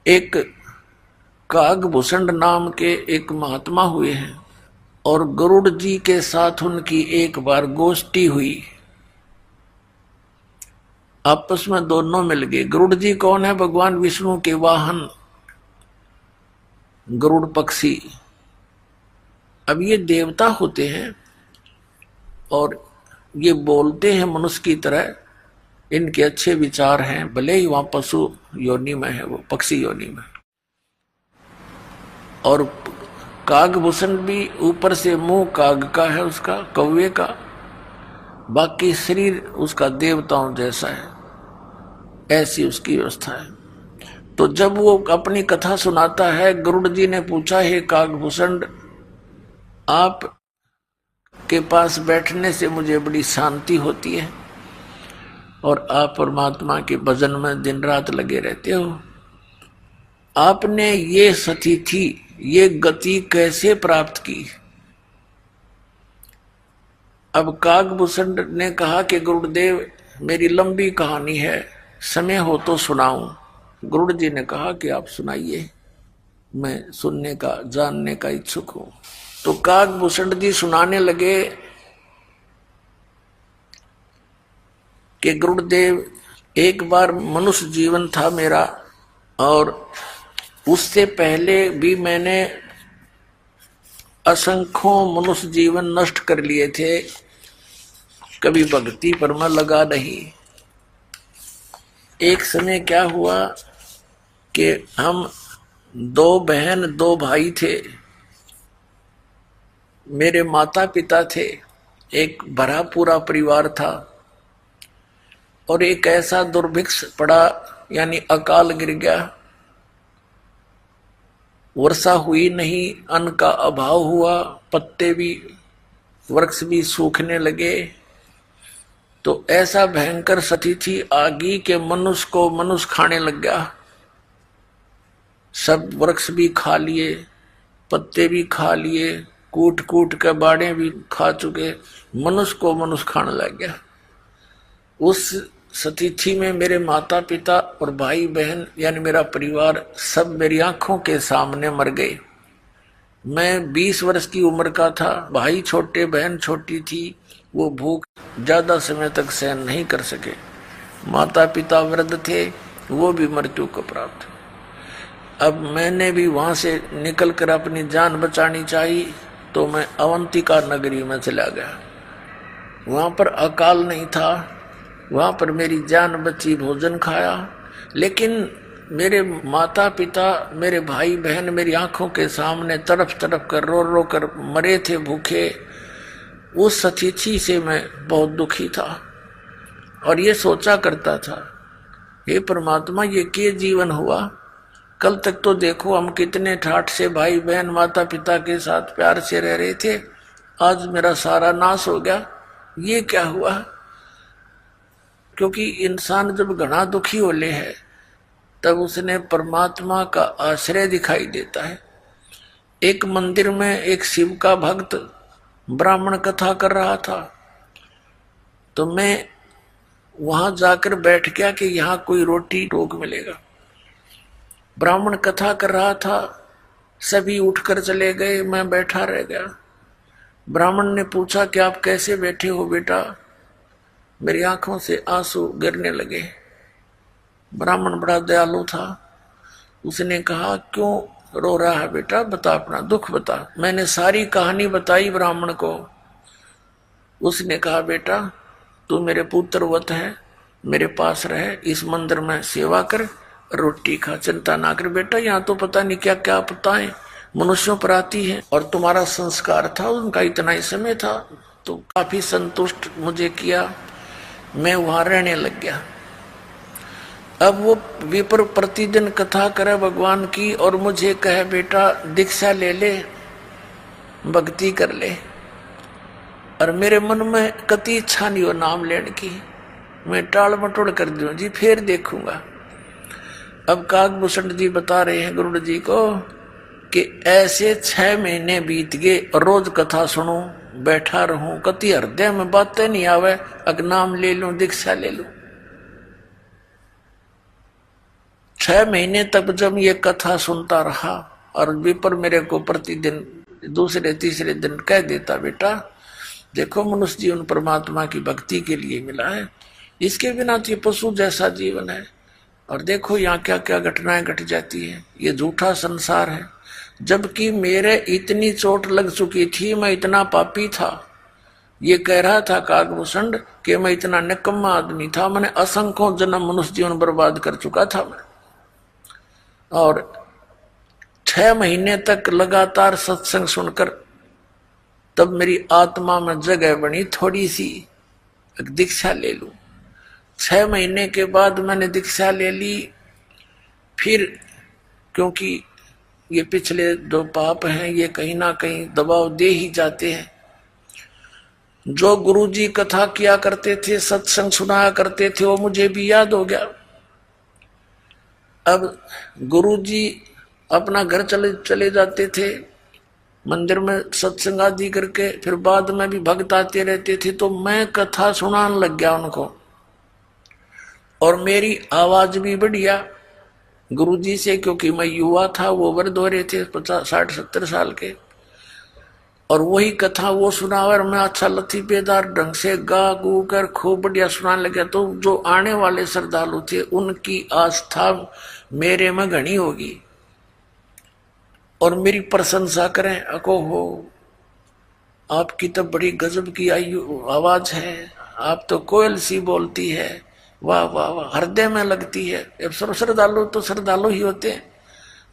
एक कागभूषण नाम के एक महात्मा हुए हैं और गरुड़ जी के साथ उनकी एक बार गोष्ठी हुई। आपस में दोनों मिल गए। गरुड़ जी कौन है? भगवान विष्णु के वाहन गरुड़ पक्षी। अब ये देवता होते हैं और ये बोलते हैं मनुष्य की तरह, इनके अच्छे विचार हैं, भले ही वहां पशु योनि में है, वो पक्षी योनि में। और कागभूषण भी ऊपर से मुंह काग का है, उसका कौवे का, बाकी शरीर उसका देवताओं जैसा है, ऐसी उसकी व्यवस्था है। तो जब वो अपनी कथा सुनाता है, गरुड़ जी ने पूछा, हे कागभूषण, आप के पास बैठने से मुझे बड़ी शांति होती है और आप परमात्मा के भजन में दिन रात लगे रहते हो। आपने ये स्थिति, ये गति कैसे प्राप्त की? अब कागभूषण ने कहा कि गुरुदेव, मेरी लंबी कहानी है, समय हो तो सुनाऊं। गरुड़ जी ने कहा कि आप सुनाइए, मैं सुनने का, जानने का इच्छुक हूं। तो कागभूषण जी सुनाने लगे कि गुरुदेव, एक बार मनुष्य जीवन था मेरा, और उससे पहले भी मैंने असंख्यों मनुष्य जीवन नष्ट कर लिए थे, कभी भक्ति पर मैं लगा नहीं। एक समय क्या हुआ कि हम 2 बहन 2 भाई थे, मेरे माता पिता थे, एक भरा पूरा परिवार था, और एक ऐसा दुर्भिक्ष पड़ा, यानी अकाल गिर गया, वर्षा हुई नहीं, अन्न का अभाव हुआ, पत्ते भी, वृक्ष भी सूखने लगे। तो ऐसा भयंकर स्थिति आ गई कि मनुष्य को मनुष्य खाने लग गया। सब वृक्ष भी खा लिए, पत्ते भी खा लिए, कूट कूट के बाड़े भी खा चुके, मनुष्य को मनुष्य खाने लग गया। उस स्थिति में मेरे माता पिता और भाई बहन, यानी मेरा परिवार, सब मेरी आंखों के सामने मर गए। मैं 20 वर्ष की उम्र का था, भाई छोटे, बहन छोटी थी, वो भूख ज्यादा समय तक सहन नहीं कर सके। माता पिता वृद्ध थे, वो भी मृत्यु को प्राप्त। अब मैंने भी वहां से निकलकर अपनी जान बचानी चाहिए, तो मैं अवंतिका नगरी में चला गया। वहां पर अकाल नहीं था, वहां पर मेरी जान बची, भोजन खाया, लेकिन मेरे माता पिता, मेरे भाई बहन मेरी आंखों के सामने तड़प तड़प कर, रो रो कर मरे थे भूखे। उस स्थिति से मैं बहुत दुखी था और ये सोचा करता था, हे परमात्मा, ये क्या जीवन हुआ? कल तक तो देखो हम कितने ठाठ से भाई बहन माता पिता के साथ प्यार से रह रहे थे, आज मेरा सारा नाश हो गया, ये क्या हुआ? क्योंकि इंसान जब घना दुखी होले है, तब उसने परमात्मा का आश्रय दिखाई देता है। एक मंदिर में एक शिव का भक्त ब्राह्मण कथा कर रहा था, तो मैं वहां जाकर बैठ गया कि यहाँ कोई रोटी टोक मिलेगा। ब्राह्मण कथा कर रहा था, सभी उठकर चले गए, मैं बैठा रह गया। ब्राह्मण ने पूछा कि आप कैसे बैठे हो बेटा? मेरी आंखों से आंसू गिरने लगे। ब्राह्मण बड़ा दयालु था, उसने कहा, क्यों रो रहा है बेटा, बता, अपना दुख बता। मैंने सारी कहानी बताई ब्राह्मण को। उसने कहा, बेटा तू मेरे पुत्रवत है, मेरे पास रहे, इस मंदिर में सेवा कर, रोटी खा, चिंता ना कर बेटा, यहाँ तो पता नहीं क्या क्या आपदाएं मनुष्यों पर आती है, और तुम्हारा संस्कार था, उनका इतना ही समय था, तो काफी संतुष्ट मुझे किया, मैं वहां रहने लग गया। अब वो विप्र प्रतिदिन कथा करे भगवान की और मुझे कहे, बेटा दीक्षा ले ले, भक्ति कर ले, और मेरे मन में कति इच्छा नहीं हो नाम लेने की, मैं टाल मटोड़ कर दूं जी, फिर देखूंगा। अब कागभूषण जी बता रहे हैं गुरु जी को कि ऐसे 6 महीने बीत गए, रोज कथा सुनूं, बैठा रहूं, कति हृदय में बातें नहीं आवे, अग नाम ले लूं, दीक्षा ले लूं, 6 महीने तक जब ये कथा सुनता रहा और विपर मेरे को प्रतिदिन दूसरे तीसरे दिन कह देता, बेटा देखो मनुष्य जीवन परमात्मा की भक्ति के लिए मिला है, इसके बिना तो ये पशु जैसा जीवन है, और देखो यहाँ क्या क्या घटनाएं घट जाती है, ये झूठा संसार है। जबकि मेरे इतनी चोट लग चुकी थी, मैं इतना पापी था, ये कह रहा था काकभूषण कि मैं इतना निकम्मा आदमी था, मैंने असंख्यों जन्म मनुष्य जीवन बर्बाद कर चुका था मैं। और 6 महीने तक लगातार सत्संग सुनकर तब मेरी आत्मा में जगह बनी, थोड़ी सी दीक्षा ले लूं। 6 महीने के बाद मैंने दीक्षा ले ली। फिर क्योंकि ये पिछले जो पाप हैं ये कहीं ना कहीं दबाव दे ही जाते हैं। जो गुरुजी कथा किया करते थे, सत्संग सुनाया करते थे, वो मुझे भी याद हो गया। अब गुरुजी अपना घर चले जाते थे, मंदिर में सत्संग आदि करके, फिर बाद में भी भक्त आते रहते थे, तो मैं कथा सुनाने लग गया उनको। और मेरी आवाज भी बढ़िया गुरुजी से, क्योंकि मैं युवा था, वो वृद्ध हो रहे थे 50, 60, 70 साल के, और वही कथा वो सुनावर मैं अच्छा लतीफेदार ढंग से गा गू कर खूब बढ़िया सुनाने लगा। तो जो आने वाले श्रद्धालु थे उनकी आस्था मेरे में घनी होगी और मेरी प्रशंसा करें, अको हो आपकी तो बड़ी गजब की आवाज है, आप तो कोयल सी बोलती है, वाह वाह वाह, हृदय में लगती है। अब श्रद्धालु तो श्रद्धालु ही होते हैं,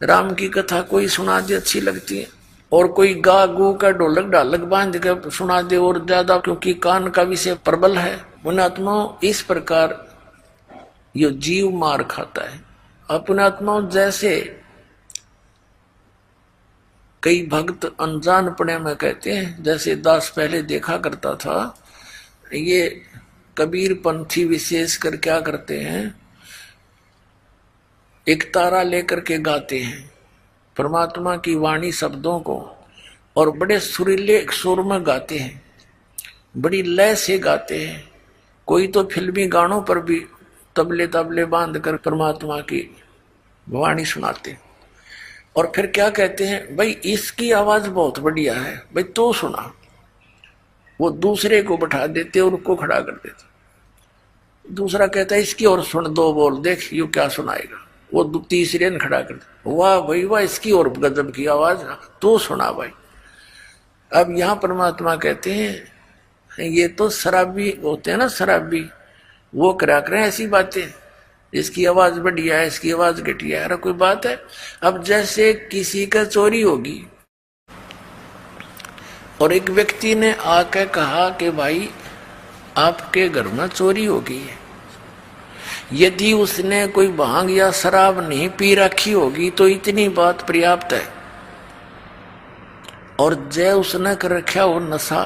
राम की कथा कोई सुना दे अच्छी लगती है, और कोई गा गू का ढोलक ढालक बांध के सुना दे और ज्यादा, क्योंकि कान का विषय प्रबल है। पुण्यात्माओं, इस प्रकार ये जीव मार खाता है। और पुण्यात्माओं, जैसे कई भक्त अनजानपने में कहते हैं, जैसे दास पहले देखा करता था, ये कबीर पंथी विशेष कर क्या करते हैं, एक तारा लेकर के गाते हैं परमात्मा की वाणी शब्दों को, और बड़े सुरीले सुर में गाते हैं, बड़ी लय से गाते हैं। कोई तो फिल्मी गानों पर भी तबले तबले बांध कर परमात्मा की वाणी सुनाते, और फिर क्या कहते हैं, भाई इसकी आवाज बहुत बढ़िया है, भाई तो सुना। वो दूसरे को बैठा देते और उसको खड़ा कर देते, दूसरा कहता है इसकी और सुन, दो बोल देख यू क्या सुनाएगा, वो तीसरे ने खड़ा कर दे, वाह भाई वाह, इसकी और गजब की आवाज, तो सुना भाई। अब यहाँ परमात्मा कहते हैं ये तो शराबी होते हैं ना, शराबी, वो करा करें ऐसी बातें, इसकी आवाज बढ़िया है, इसकी आवाज घटिया है, अरे कोई बात है। अब जैसे किसी का चोरी होगी और एक व्यक्ति ने आके कहा कि भाई आपके घर में चोरी हो गई है, यदि उसने कोई भांग या शराब नहीं पी रखी होगी तो इतनी बात पर्याप्त है, और जय उसने कर रखा हो नशा,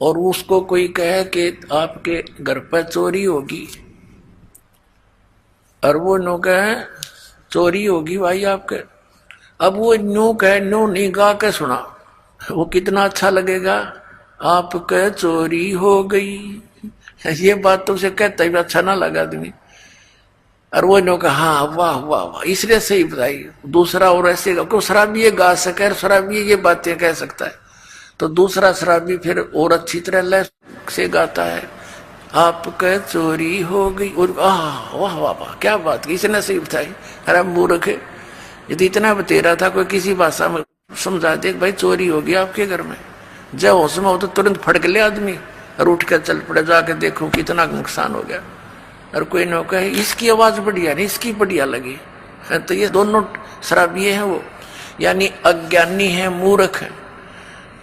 और उसको कोई कहे कि आपके घर पर चोरी होगी, और वो नो कहे चोरी होगी भाई आपके, अब वो नो कहे, नो नहीं गा के सुना, वो कितना अच्छा लगेगा, आपके चोरी हो गई, ये बात तो उसे कहता ही अच्छा ना लगा आदमी, और वो नो कहा हाँ वाह वाह वाह, इसलिए सही बताई। दूसरा और ऐसे क्यों शराबी ये गा सके, शराबी ये बातें कह सकता है, तो दूसरा शराबी फिर और अच्छी तरह लय से गाता है, आपके चोरी हो गई, और वाह वाह वाह क्या बात, इसने सही बताई। अरे मूर्ख, यदि इतना बतेरा था, कोई किसी भाषा में समझा दे भाई चोरी हो गई आपके घर में, जब होश में हो तो तुरंत फड़क ले आदमी और उठ कर चल पड़े, जाके देखो कितना नुकसान हो गया। और कोई न कहे इसकी आवाज बढ़िया नहीं, इसकी बढ़िया लगी, तो ये दोनों शराबी हैं, वो यानी अज्ञानी है, मूर्ख है।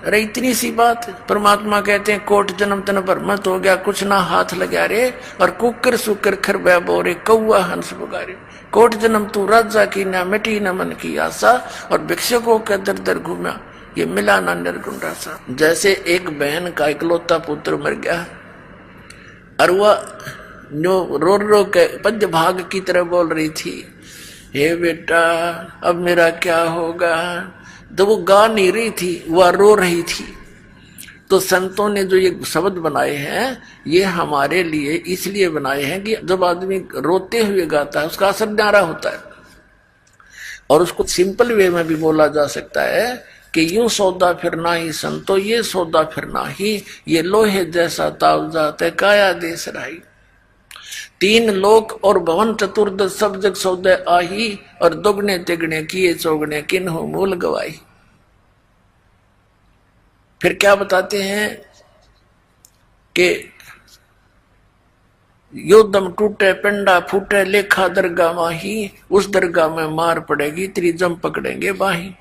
अरे इतनी सी बात, परमात्मा कहते हैं कोट जन्म तन भ्रमत हो गया, कुछ ना हाथ लगा रे, और कुकर सुकर खर बोरे कौआ हंस पुकारे, कोट जन्म तू राजा की ना मिटी न मन की आशा, और भिक्षुकों के दर दर घूमा, ये मिला ना निर्गुण रासा। जैसे एक बहन का इकलौता पुत्र मर गया, और वह रो रो के पद्य भाग की तरह बोल रही थी, हे बेटा अब मेरा क्या होगा, तो वो गा नहीं रही थी, वह रो रही थी। तो संतों ने जो ये शब्द बनाए हैं ये हमारे लिए इसलिए बनाए हैं कि जब आदमी रोते हुए गाता है उसका असर न्यारा होता है। और उसको सिंपल वे में भी बोला जा सकता है कि यूं सौदा फिरना ही संतो ये सौदा फिरना ही, ये लोहे जैसा ताव जाते काया देश राही। तीन लोक और भवन चतुर्दश सब जग सौदे आही, और दुगने तिगने किए चौगने किन्हों मूल गवाई। फिर क्या बताते हैं कि यो दम टूटे पिंडा फूटे लेखा दरगाह माही, उस दरगाह में मार पड़ेगी तेरी जम पकड़ेंगे बाही।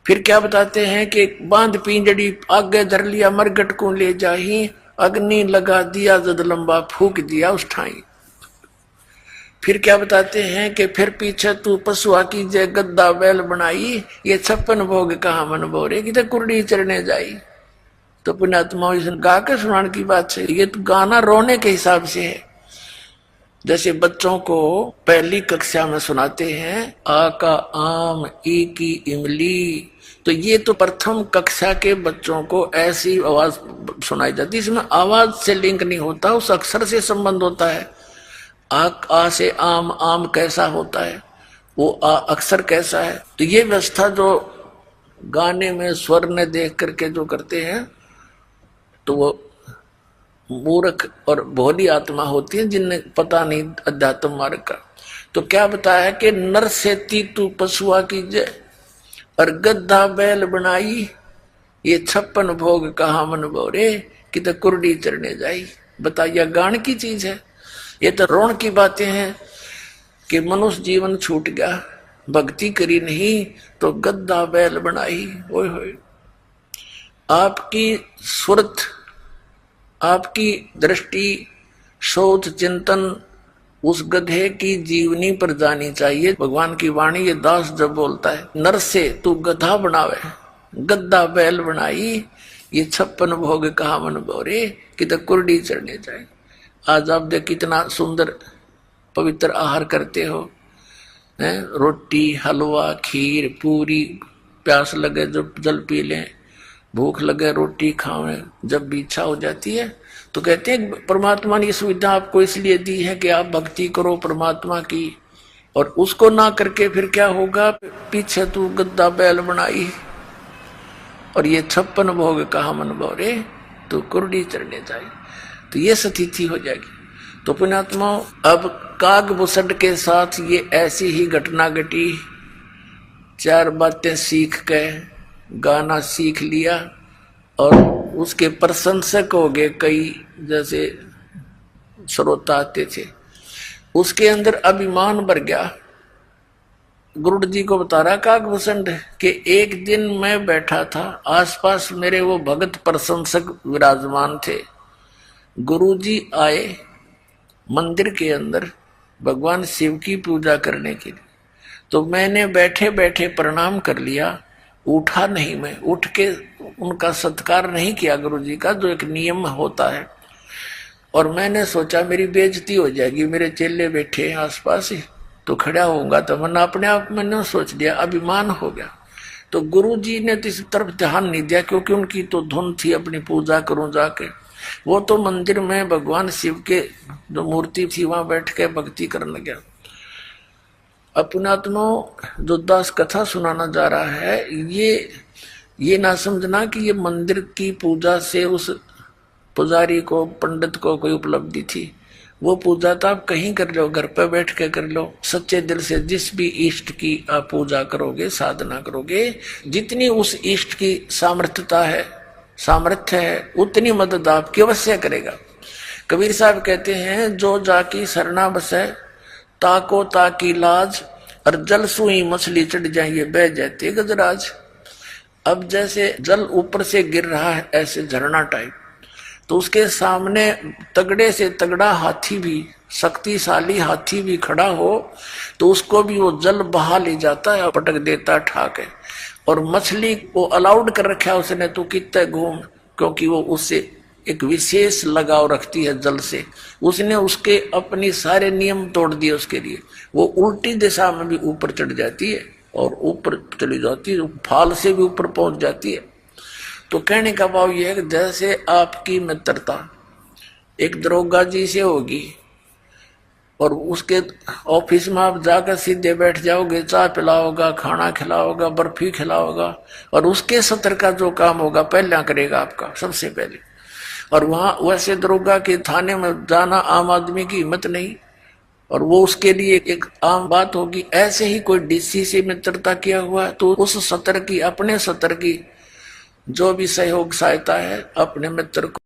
फिर क्या बताते हैं कि बांध पिंजड़ी आगे धर लिया मरगट को ले जाही, अग्नि लगा दिया जद लंबा फूक दिया उस ठाई। फिर क्या बताते हैं कि फिर पीछे तू पशुआ की जय गद्दा बैल बनाई, ये 56 भोग कहा मन बोरे कि कुर्डी चढ़ने जाई। तो पुण्यात्मा गा के सुनाने की बात है, ये तो गाना रोने के हिसाब से है। जैसे बच्चों को पहली कक्षा में सुनाते हैं आ का आम ई की इमली, तो ये तो प्रथम कक्षा के बच्चों को ऐसी आवाज सुनाई जाती है, इसमें आवाज से लिंक नहीं होता, उस अक्षर से संबंध होता है। आ से आम, आम कैसा होता है, वो आ अक्षर कैसा है। तो ये व्यवस्था जो गाने में स्वर ने देख करके जो करते हैं तो वो मूर्ख और भोली आत्मा होती है जिन्हें पता नहीं अध्यात्म मार्ग का। तो क्या बताया कि नर से तू पशुआ की जय और गद्दा बैल बनाई, ये 56 भोग कहा मन बोरे कि तो कुर्डी चढ़ने जाई। बताइए गान की चीज है, ये तो रोण की बातें हैं कि मनुष्य जीवन छूट गया, भक्ति करी नहीं तो गद्दा बैल बनाई। ओए होए, आपकी सुरत, आपकी दृष्टि, सोच, चिंतन उस गधे की जीवनी पर जानी चाहिए। भगवान की वाणी ये दास जब बोलता है नर से तू गधा बनावे गद्दा बैल बनाई, ये 56 भोग कहा मन बोरे कि तो कुर्डी चढ़ने जाए। आज आप देख कितना सुंदर पवित्र आहार करते हो, रोटी हलवा खीर पूरी, प्यास लगे जब जल पी लें, भूख लगे रोटी खावें, जब भी इच्छा हो जाती है। तो कहते हैं परमात्मा ने ये सुविधा आपको इसलिए दी है कि आप भक्ति करो परमात्मा की, और उसको ना करके फिर क्या होगा, पीछे तू गद्दा बैल बनाई और ये 56 भोग कहा मन बोरे तो कुर्डी चढ़ने जाए। तो ये स्थिति हो जाएगी। तो पुण्यात्मा अब काग बुसट के साथ ये ऐसी ही घटना घटी। 4 बातें सीख के गाना सीख लिया और उसके प्रशंसक हो गए कई, जैसे श्रोता आते थे, उसके अंदर अभिमान भर गया। गुरुड़ जी को बता रहा काकभूषण कि एक दिन मैं बैठा था, आसपास मेरे वो भगत प्रशंसक विराजमान थे। गुरुजी आए मंदिर के अंदर भगवान शिव की पूजा करने के लिए, तो मैंने बैठे बैठे प्रणाम कर लिया, उठा नहीं, मैं उठ के उनका सत्कार नहीं किया गुरुजी का, जो एक नियम होता है। और मैंने सोचा मेरी बेइज्जती हो जाएगी, मेरे चेले बैठे हैं आसपास ही, तो खड़ा होऊंगा, तो मैंने अपने आप मैंने सोच लिया, अभिमान हो गया। तो गुरुजी ने तो इस तरफ ध्यान नहीं दिया, क्योंकि उनकी तो धुन थी अपनी पूजा करूं जाके। वो तो मंदिर में भगवान शिव के जो मूर्ति थी वहां बैठ के भक्ति करने गया। अपनात्मा जो दास कथा सुनाना जा रहा है, ये ना समझना कि ये मंदिर की पूजा से उस पुजारी को, पंडित को कोई उपलब्धि थी। वो पूजा तो आप कहीं कर लो, घर पे बैठ के कर लो, सच्चे दिल से जिस भी इष्ट की आप पूजा करोगे, साधना करोगे, जितनी उस इष्ट की सामर्थ्य है उतनी मदद आपकी अवश्य करेगा। कबीर साहब कहते हैं जो जाकी सरना बसे ताको ताकी लाज, और जल सुई मछली चढ़ जाइए बह जाते गजराज। अब जैसे जल ऊपर से गिर रहा है ऐसे झरना टाइप, तो उसके सामने तगड़े से तगड़ा हाथी भी, शक्तिशाली हाथी भी खड़ा हो तो उसको भी वो जल बहा ले जाता है, पटक देता ठाके। और मछली को अलाउड कर रखा है उसने, तो कितने घूम, क्योंकि वो उससे एक विशेष लगाव रखती है जल से। उसने उसके अपनी सारे नियम तोड़ दिए उसके लिए। वो उल्टी दिशा में भी ऊपर चढ़ जाती है और ऊपर चली जाती है, फाल से भी ऊपर पहुंच जाती है। तो कहने का भाव यह है कि जैसे आपकी मित्रता एक दरोगा जी से होगी और उसके ऑफिस में आप जाकर सीधे बैठ जाओगे, चाय पिलाओगा, खाना खिलाओगा, बर्फी खिलाओगा, और उसके सत्र का जो काम होगा पहला करेगा आपका सबसे पहले। और वहां वैसे दरोगा के थाने में जाना आम आदमी की हिम्मत नहीं, और वो उसके लिए एक आम बात होगी। ऐसे ही कोई डीसी से मित्रता किया हुआ है तो उस सत्र की, अपने सत्र की जो भी सहयोग सहायता है अपने मित्र को